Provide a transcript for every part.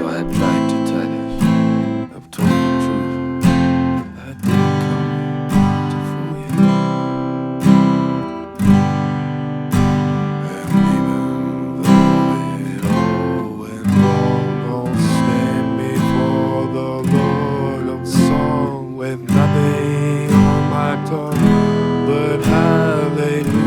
So I tried to tell you, I've told the truth, I didn't come to fool you. And even though it all went wrong, I'll stand before the Lord of song with nothing on my tongue but hallelujah.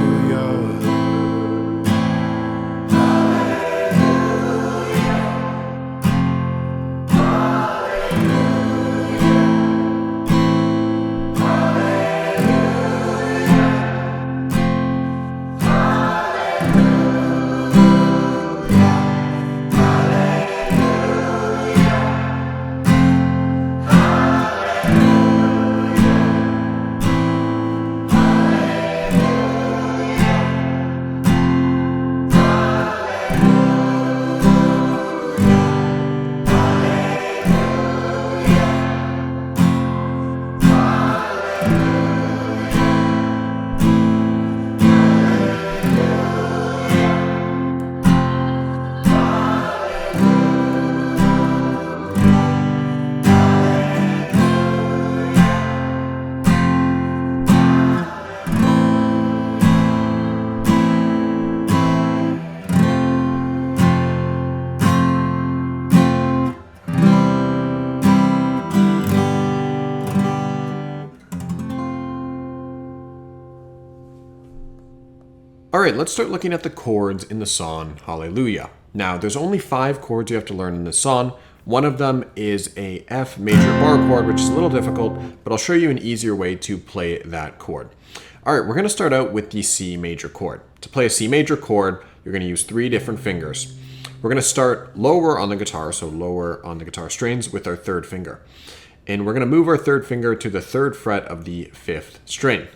Alright, let's start looking at the chords in the song Hallelujah. Now, there's only 5 chords you have to learn in this song. One of them is a F major bar chord, which is a little difficult, but I'll show you an easier way to play that chord. Alright, we're going to start out with the C major chord. To play a C major chord, you're going to use 3 different fingers. We're going to start lower on the guitar, so lower on the guitar strings with our 3rd finger. And we're going to move our 3rd finger to the 3rd fret of the 5th string.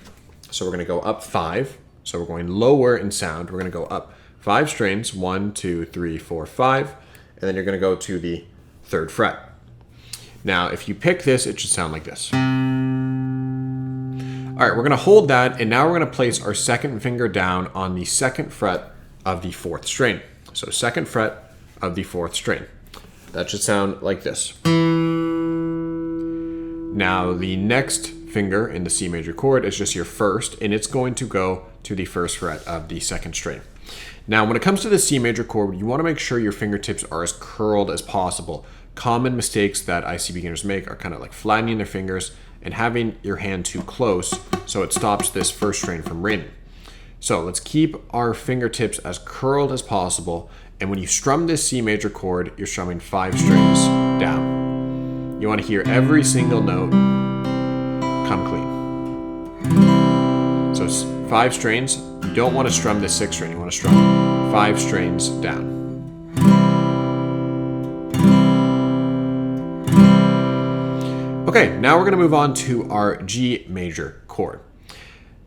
So we're going to go up 5. So we're going lower in sound. We're going to go up 5 strings, 1, 2, 3, 4, 5, and then you're going to go to the 3rd fret. Now, if you pick this, it should sound like this. All right, we're going to hold that, and now we're going to place our 2nd finger down on the 2nd fret of the 4th string. So 2nd fret of the 4th string. That should sound like this. Now, the next finger in the C major chord is just your 1st, and it's going to go to the 1st fret of the 2nd string. Now, when it comes to the C major chord, you want to make sure your fingertips are as curled as possible. Common mistakes that I see beginners make are kind of like flattening their fingers and having your hand too close, so it stops this 1st string from ringing. So let's keep our fingertips as curled as possible, and when you strum this C major chord, you're strumming 5 strings down. You want to hear every single note come clean. So it's 5 strings. You don't want to strum the 6th string. You want to strum 5 strings down. Okay, now we're going to move on to our G major chord.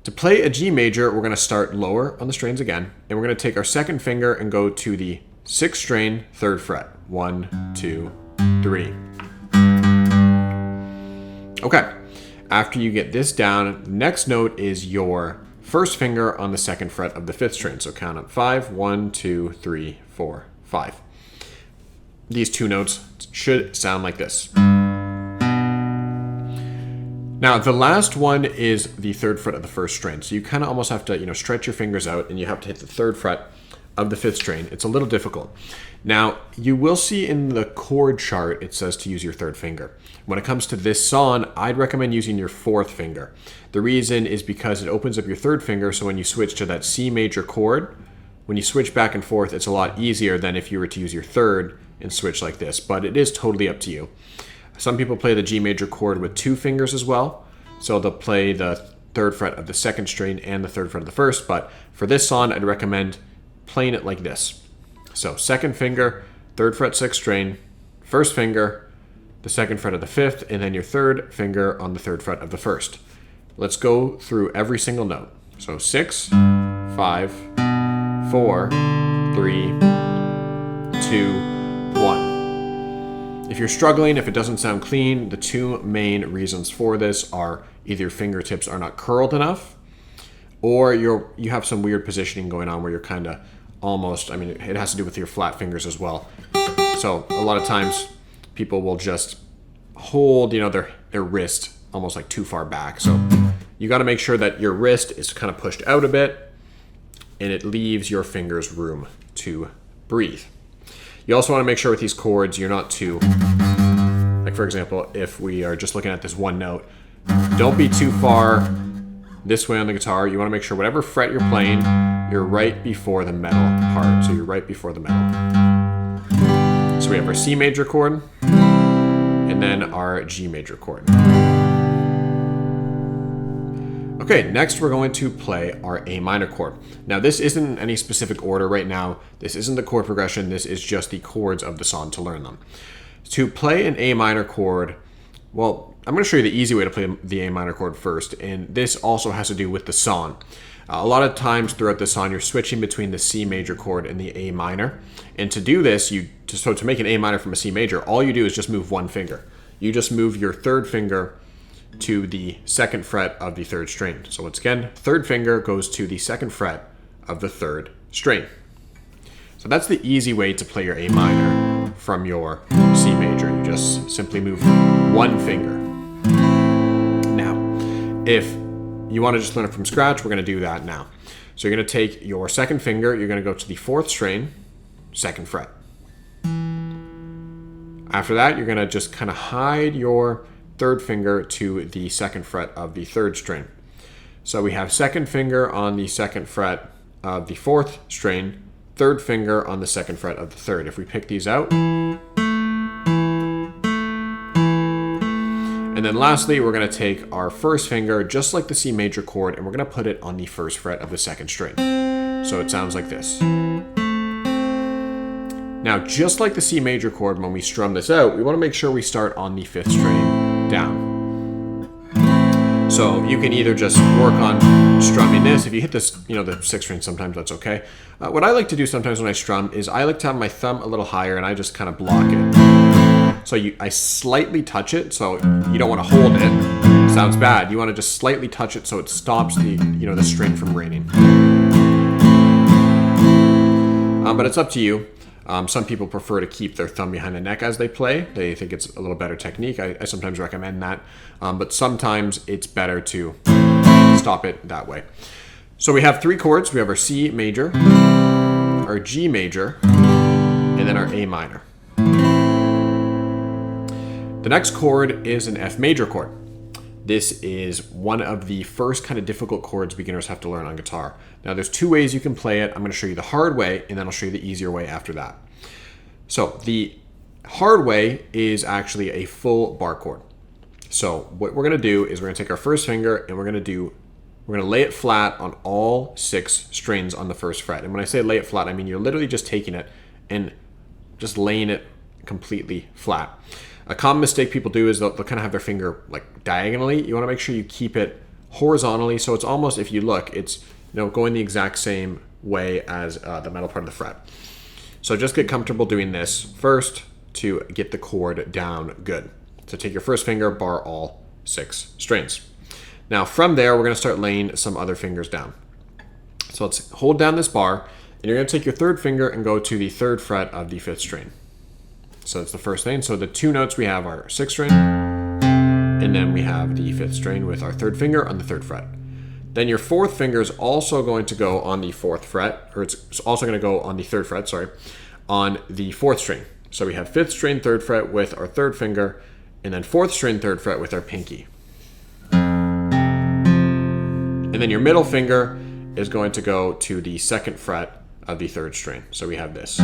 To play a G major, we're going to start lower on the strings again, and we're going to take our 2nd finger and go to the 6th string, 3rd fret. 1, 2, 3. Okay. After you get this down, next note is your 1st finger on the 2nd fret of the 5th string. So count up 5, 1, 2, 3, 4, 5. These 2 notes should sound like this. Now, the last one is the 3rd fret of the 1st string. So you kind of almost have to, stretch your fingers out, and you have to hit the 3rd fret of the 5th string. It's a little difficult. Now, you will see in the chord chart, it says to use your 3rd finger. When it comes to this song, I'd recommend using your 4th finger. The reason is because it opens up your 3rd finger, so when you switch to that C major chord, when you switch back and forth, it's a lot easier than if you were to use your 3rd and switch like this, but it is totally up to you. Some people play the G major chord with 2 fingers as well, so they'll play the 3rd fret of the 2nd string and the 3rd fret of the 1st, but for this song, I'd recommend playing it like this. So 2nd finger, 3rd fret 6th string, 1st finger, the 2nd fret of the 5th, and then your 3rd finger on the 3rd fret of the 1st. Let's go through every single note. So 6, 5, 4, 3, 2, 1. If you're struggling, if it doesn't sound clean, the 2 main reasons for this are either your fingertips are not curled enough, or you have some weird positioning going on where you're kind of almost, it has to do with your flat fingers as well. So a lot of times people will just hold, their wrist almost like too far back. So you got to make sure that your wrist is kind of pushed out a bit and it leaves your fingers room to breathe. You also want to make sure with these chords you're not too, like for example, if we are just looking at this one note, don't be too far this way on the guitar. You want to make sure whatever fret you're playing, you're right before the metal part. So you're right before the metal. So we have our C major chord and then our G major chord. Okay, next we're going to play our A minor chord. Now this isn't in any specific order right now. This isn't the chord progression. This is just the chords of the song to learn them. To play an A minor chord, well, I'm going to show you the easy way to play the A minor chord first, and this also has to do with the song. A lot of times throughout the song, you're switching between the C major chord and the A minor. And to do this, so to make an A minor from a C major, all you do is just move one finger. You just move your third finger to the second fret of the third string. So once again, third finger goes to the second fret of the third string. So that's the easy way to play your A minor from your C major. You just simply move one finger. Now, if you want to just learn it from scratch, we're going to do that now. So you're going to take your second finger, you're going to go to the fourth string, second fret. After that, you're going to just kind of hide your third finger to the second fret of the third string. So we have second finger on the second fret of the fourth string, third finger on the second fret of the third. If we pick these out, and then lastly, we're going to take our first finger, just like the C major chord, and we're going to put it on the first fret of the second string. So it sounds like this. Now, just like the C major chord, when we strum this out, we want to make sure we start on the fifth string down. So you can either just work on strumming this. If you hit this, the sixth string, sometimes that's okay. What I like to do sometimes when I strum is I like to have my thumb a little higher and I just kind of block it. So I slightly touch it, so you don't want to hold it. Sounds bad. You want to just slightly touch it so it stops the string from raining. But it's up to you. Some people prefer to keep their thumb behind the neck as they play. They think it's a little better technique. I sometimes recommend that. But sometimes it's better to stop it that way. So we have three chords. We have our C major, our G major, and then our A minor. The next chord is an F major chord. This is one of the first kind of difficult chords beginners have to learn on guitar. Now there's two ways you can play it. I'm going to show you the hard way, and then I'll show you the easier way after that. So the hard way is actually a full bar chord. So what we're going to do is we're going to take our first finger and we're going to lay it flat on all six strings on the first fret. And when I say lay it flat, I mean you're literally just taking it and just laying it completely flat. A common mistake people do is they'll kind of have their finger like diagonally. You want to make sure you keep it horizontally, so it's almost, if you look, it's going the exact same way as the metal part of the fret. So just get comfortable doing this first to get the chord down good. So take your first finger, bar all six strings. Now from there, we're going to start laying some other fingers down. So let's hold down this bar, and you're going to take your third finger and go to the third fret of the fifth string. So that's the first thing. So the two notes we have are sixth string, and then we have the fifth string with our third finger on the third fret. Then your fourth finger is also going to go on the fourth fret, or it's also going to go on the third fret, on the fourth string. So we have fifth string, third fret with our third finger, and then fourth string, third fret with our pinky. And then your middle finger is going to go to the second fret of the third string. So we have this.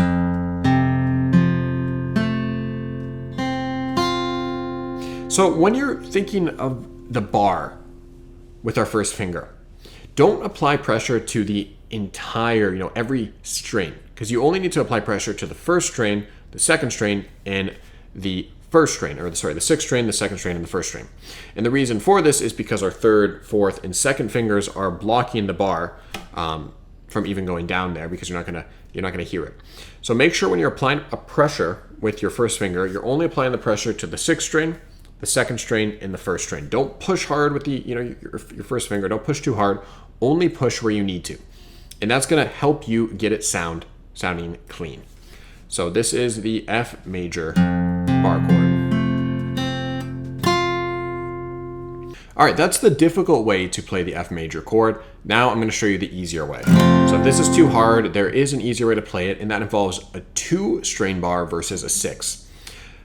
So when you're thinking of the bar with our first finger, don't apply pressure to the entire, every string, because you only need to apply pressure to the first string, the second string, and the first string, the sixth string, the second string, and the first string. And the reason for this is because our third, fourth, and second fingers are blocking the bar from even going down there, because you're not gonna hear it. So make sure when you're applying a pressure with your first finger, you're only applying the pressure to the sixth string, the second string, and the first string. Don't push hard with your first finger. Don't push too hard. Only push where you need to. And that's going to help you get it sounding clean. So this is the F major bar chord. All right, that's the difficult way to play the F major chord. Now I'm going to show you the easier way. So if this is too hard, there is an easier way to play it, and that involves a 2-string bar versus a 6.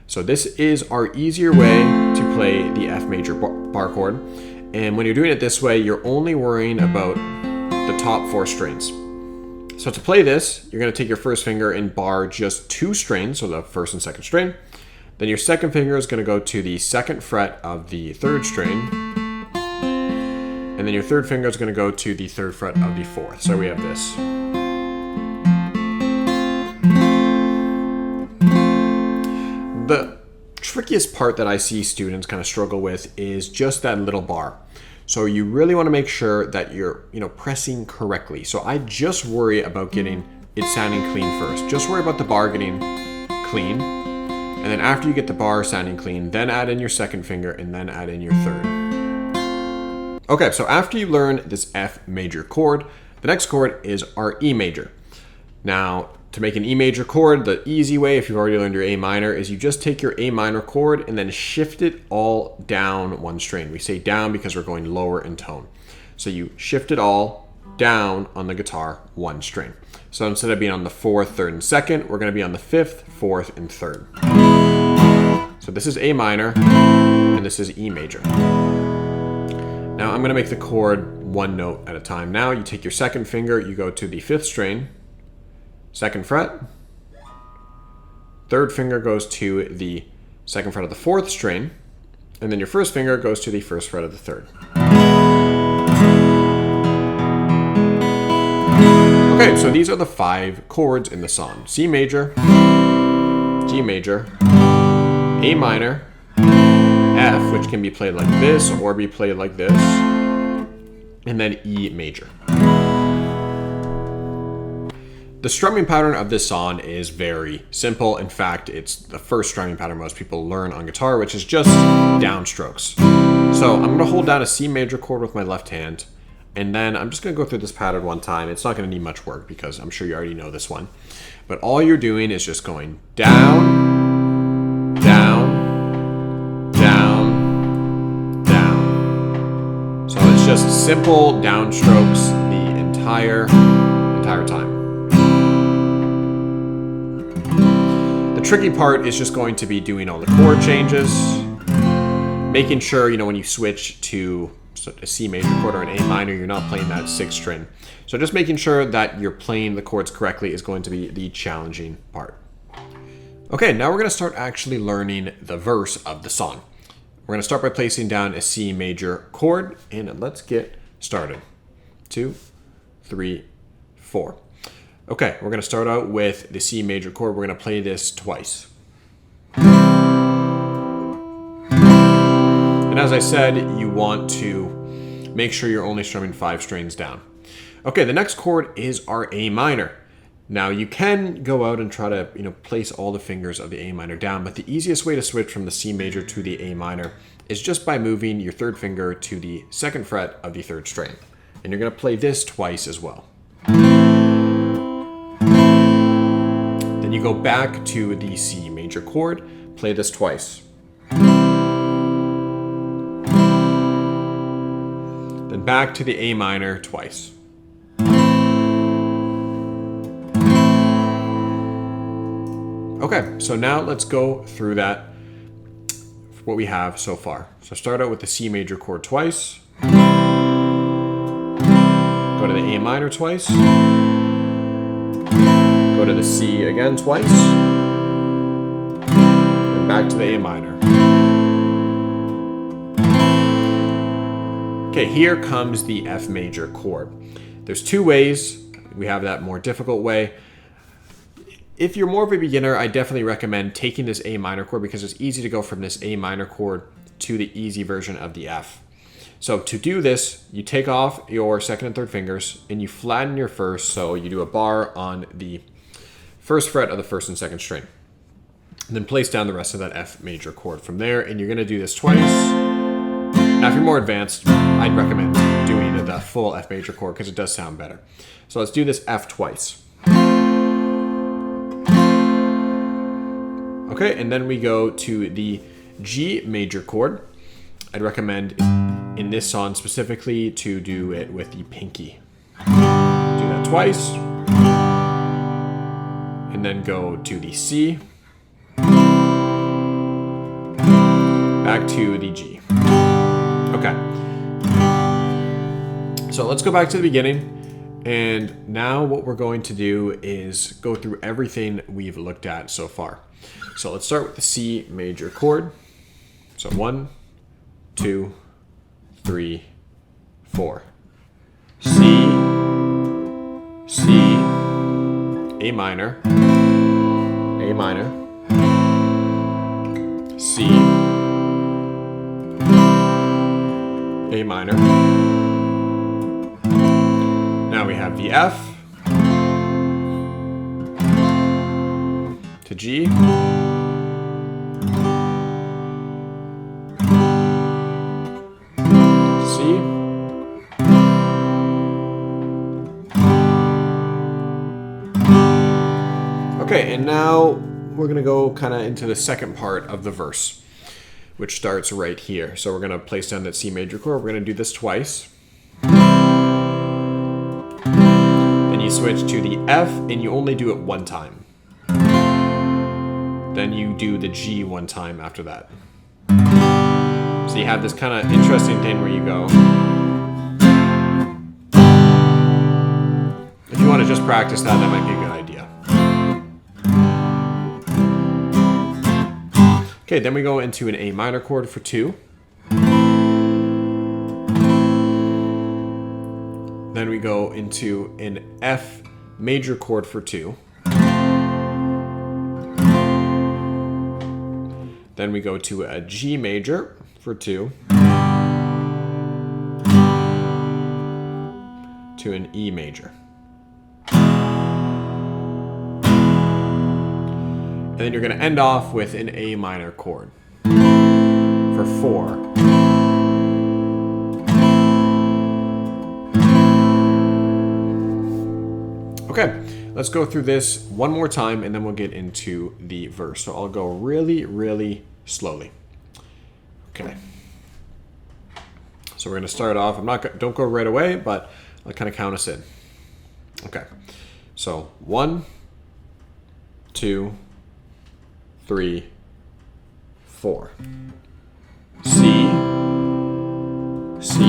So this is our easier way to play the F major bar chord. And when you're doing it this way, you're only worrying about the top 4 strings. So to play this, you're going to take your first finger and bar just 2 strings, so the first and second string. Then your second finger is going to go to the 2nd fret of the 3rd string. And then your third finger is going to go to the 3rd fret of the 4th. So we have this. The trickiest part that I see students kind of struggle with is just that little bar. So you really want to make sure that you're, pressing correctly. So I just worry about getting it sounding clean first. Just worry about the bar getting clean. And then after you get the bar sounding clean, then add in your second finger and then add in your third. Okay, so after you learn this F major chord, the next chord is our E major. Now, to make an E major chord, the easy way, if you've already learned your A minor, is you just take your A minor chord and then shift it all down 1 string. We say down because we're going lower in tone. So you shift it all down on the guitar 1 string. So instead of being on the 4th, 3rd, and 2nd, we're going to be on the 5th, 4th, and 3rd. So this is A minor, and this is E major. Now I'm going to make the chord 1 note at a time. Now you take your second finger, you go to the 5th string, 2nd fret. 3rd finger goes to the 2nd fret of the 4th string, and then your first finger goes to the 1st fret of the 3rd. Okay, so these are the 5 chords in the song. C major, G major, A minor, F, which can be played like this or be played like this, and then E major. The strumming pattern of this song is very simple. In fact, it's the first strumming pattern most people learn on guitar, which is just downstrokes. So I'm going to hold down a C major chord with my left hand, and then I'm just going to go through this pattern 1 time. It's not going to need much work because I'm sure you already know this one. But all you're doing is just going down, down, down, down. So it's just simple downstrokes the entire time. The tricky part is just going to be doing all the chord changes, making sure, when you switch to a C major chord or an A minor, you're not playing that 6th string. So just making sure that you're playing the chords correctly is going to be the challenging part. Okay, now we're going to start actually learning the verse of the song. We're going to start by placing down a C major chord, and let's get started. 2, 3, 4. Okay, we're going to start out with the C major chord. We're going to play this twice. And as I said, you want to make sure you're only strumming 5 strings down. Okay, the next chord is our A minor. Now you can go out and try to, place all the fingers of the A minor down, but the easiest way to switch from the C major to the A minor is just by moving your 3rd finger to the 2nd fret of the 3rd string. And you're going to play this twice as well. Then you go back to the C major chord, play this twice. Then back to the A minor twice. Okay, so now let's go through that, what we have so far. So start out with the C major chord twice. Go to the A minor twice. Go to the C again twice. And back to the A minor. Okay, here comes the F major chord. There's 2 ways. We have that more difficult way. If you're more of a beginner, I definitely recommend taking this A minor chord because it's easy to go from this A minor chord to the easy version of the F. So to do this, you take off your 2nd and 3rd fingers and you flatten your 1st, so you do a bar on the 1st fret of the 1st and 2nd string. And then place down the rest of that F major chord from there, and you're going to do this twice. Now if you're more advanced, I'd recommend doing the full F major chord because it does sound better. So let's do this F twice. Okay, and then we go to the G major chord. I'd recommend in this song specifically to do it with the pinky. Do that twice. And then go to the C. Back to the G. Okay. So let's go back to the beginning. And now what we're going to do is go through everything we've looked at so far. So let's start with the C major chord. So 1, 2, 3, 4. C, C, A minor, A minor, C, A minor. Now we have the F to G, C, okay, and now we're going to go kind of into the second part of the verse, which starts right here. So we're going to place down that C major chord. We're going to do this twice. Then you switch to the F, and you only do it one time. Then you do the G one time after that. So you have this kind of interesting thing where you go. If you want to just practice that, that might be a good idea. Okay, then we go into an A minor chord for 2. Then we go into an F major chord for 2. Then we go to a G major for 2. To an E major. And then you're going to end off with an A minor chord for 4. Okay, let's go through this one more time and then we'll get into the verse. So I'll go really, really slowly. Okay. So we're going to start off. Don't go right away, but I'll kind of count us in. Okay. So 1, 2, 3, 4. C, C,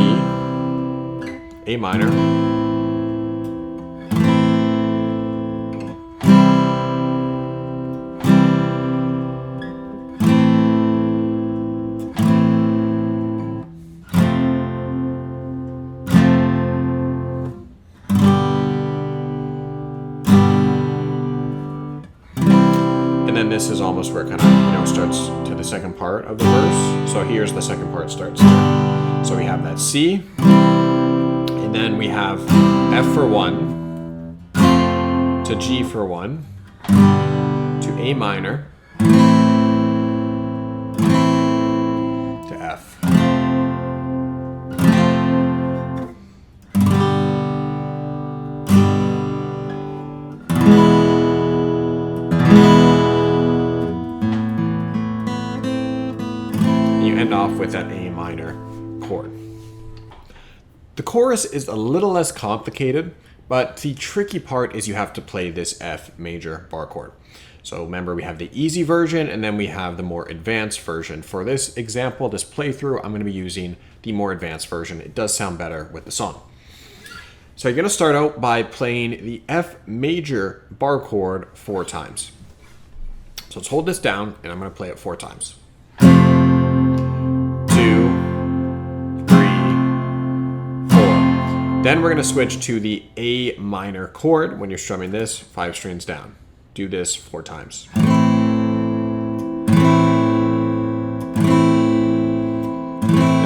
A minor, and then this is almost where it kind of starts to the second part of the verse. So here's the second part starts here. So we have that C, and then we have F for 1, to G for 1, to A minor, to F. Off with that A minor chord. The chorus is a little less complicated, but the tricky part is you have to play this F major bar chord. So remember, we have the easy version and then we have the more advanced version. For this example, this playthrough, I'm going to be using the more advanced version. It does sound better with the song. So you're going to start out by playing the F major bar chord 4 times. So let's hold this down and I'm going to play it 4 times. 2, 3, 4. Then we're going to switch to the A minor chord. When you're strumming this, 5 strings down. Do this 4 times. And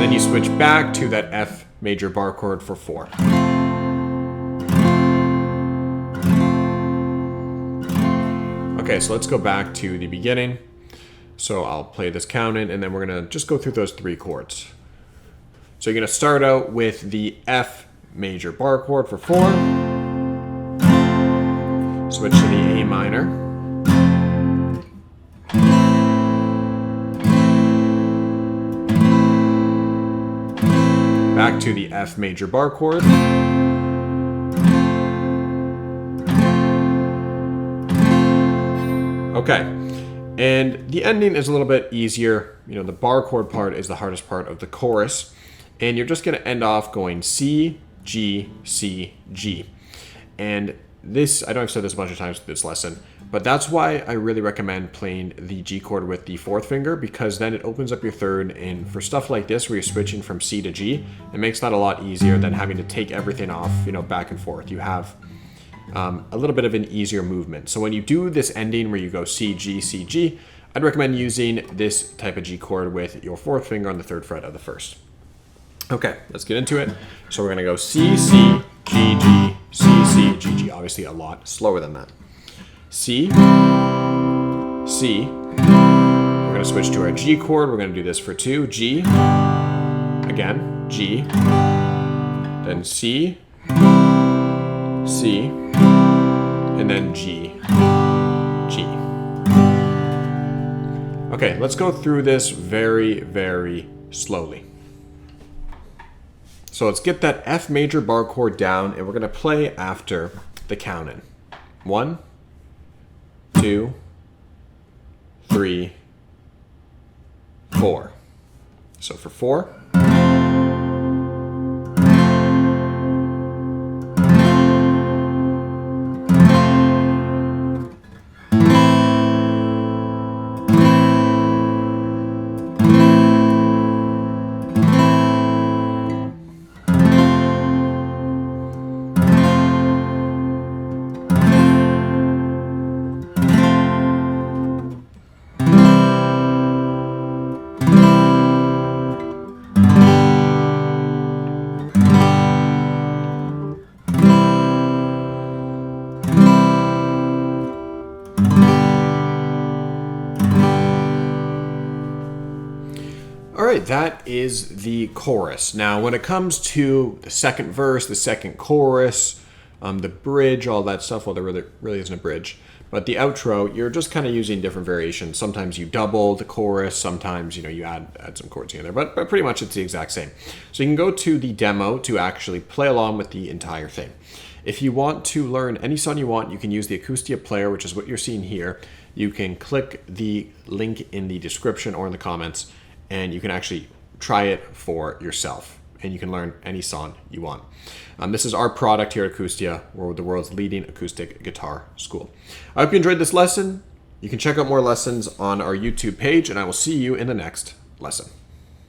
then you switch back to that F major bar chord for 4. Okay, so let's go back to the beginning. So I'll play this count in, and then we're going to just go through those 3 chords. So you're going to start out with the F major bar chord for 4. Switch to the A minor. back to the F major bar chord. Okay, and the ending is a little bit easier. You know, the bar chord part is the hardest part of the chorus, and you're just gonna end off going C, G, C, G. And this, I know I've said this a bunch of times with this lesson, but that's why I really recommend playing the G chord with the fourth finger, because then it opens up your third, and for stuff like this where you're switching from C to G, it makes that a lot easier than having to take everything off, you know, back and forth. You have a little bit of an easier movement. So when you do this ending where you go C, G, C, G, I'd recommend using this type of G chord with your fourth finger on the third fret of the first. Okay, let's get into it. So we're gonna go C, C, G, G, C, C, G, G. Obviously a lot slower than that. C, C. We're gonna switch to our G chord. We're gonna do this for 2. G, again, G, then C, C, and then G, G. Okay, let's go through this very, very slowly. So let's get that F major bar chord down, and we're gonna play after the count in. 1, 2, 3, 4. So for 4. All right, that is the chorus. Now, when it comes to the second verse, the second chorus, the bridge, all that stuff, well, there really isn't a bridge, but the outro, you're just kind of using different variations. Sometimes you double the chorus, sometimes, you know, you add some chords in there, but pretty much it's the exact same. So you can go to the demo to actually play along with the entire thing. If you want to learn any song you want, you can use the Acoustia Player, which is what you're seeing here. You can click the link in the description or in the comments, and you can actually try it for yourself, and you can learn any song you want. This is our product here at Acoustia. We're the world's leading acoustic guitar school. I hope you enjoyed this lesson. You can check out more lessons on our YouTube page, and I will see you in the next lesson.